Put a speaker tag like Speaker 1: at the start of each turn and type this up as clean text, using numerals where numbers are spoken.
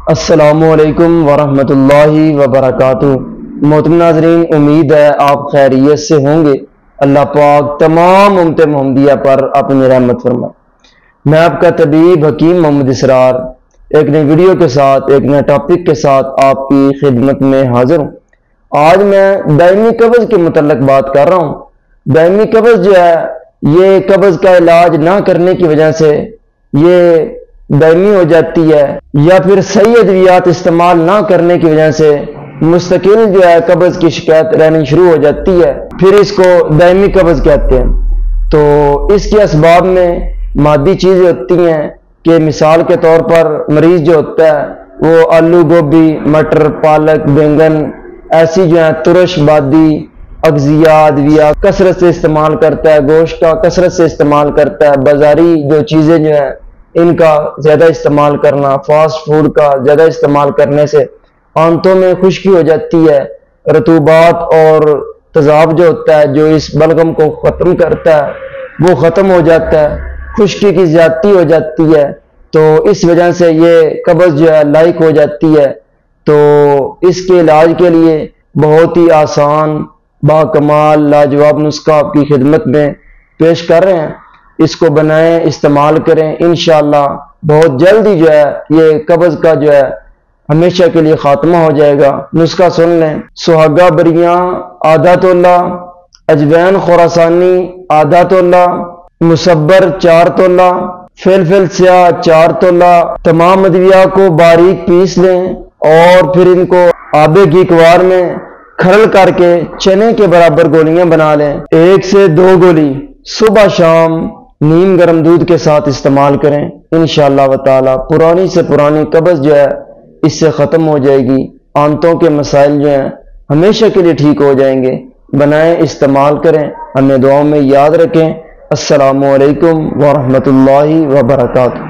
Speaker 1: अस्सलामुअलैकुम वरहमतुल्लाहि वबरकातुह। मोहतरम नाज़रीन, उम्मीद है आप खैरियत से होंगे। अल्लाह पाक तमाम उम्मत मोहम्मदिया पर अपनी रहमत फरमाए। मैं आपका तबीब हकीम मोहम्मद इसरार एक नई वीडियो के साथ, एक नए टॉपिक के साथ आपकी खिदमत में हाजिर हूँ। आज मैं दायमी कब्ज़ के मुतल्लिक़ बात कर रहा हूँ। दायमी कब्ज़ जो है, ये कब्ज़ का इलाज ना करने की वजह से ये दायमी हो जाती है, या फिर सही अद्वियात इस्तेमाल ना करने की वजह से मुस्तकिल जो है कब्ज़ की शिकायत रहनी शुरू हो जाती है, फिर इसको दायमी कब्ज़ कहते हैं। तो इसके असबाब में मादी चीज़ें होती हैं कि मिसाल के तौर पर मरीज़ जो होता है वो आलू, गोभी, मटर, पालक, बैंगन ऐसी जो है तुरश बादी अगजिया अद्विया कसरत से इस्तेमाल करता है, गोश्त का कसरत से इस्तेमाल करता है, बाजारी जो चीज़ें जो हैं इनका ज़्यादा इस्तेमाल करना, फास्ट फूड का ज़्यादा इस्तेमाल करने से आंतों में खुश्की हो जाती है। रतूबात और तेज़ाब जो होता है, जो इस बलगम को ख़त्म करता है, वो ख़त्म हो जाता है, खुश्की की ज़्यादती हो जाती है। तो इस वजह से ये कब्ज़ जो है लाइक हो जाती है। तो इसके इलाज के लिए बहुत ही आसान, बाकमाल, लाजवाब नुस्खा आपकी खिदमत में पेश कर रहे हैं। इसको बनाएं, इस्तेमाल करें, इंशाअल्लाह बहुत जल्दी जो है ये कब्ज़ का जो है हमेशा के लिए खात्मा हो जाएगा। नुस्खा सुन लें। सुहागा बरियां आधा तोला, अजवैन खुरासानी आधा तोला, मुसब्बर 4 तोला, फिल स्याह 4 तोला। तमाम अदविया को बारीक पीस लें और फिर इनको आबे गीकवार में खरल करके चने के बराबर गोलियां बना लें। 1 से 2 गोली सुबह शाम नीम गर्म दूध के साथ इस्तेमाल करें। इंशाअल्लाह व ताला पुरानी से पुरानी कब्ज़ जो है इससे ख़त्म हो जाएगी। आंतों के मसाइल जो हैं हमेशा के लिए ठीक हो जाएंगे। बनाएं, इस्तेमाल करें, हमें दुआओं में याद रखें। अस्सलामु अलैकुम व रहमतुल्लाहि व बरकातुहू।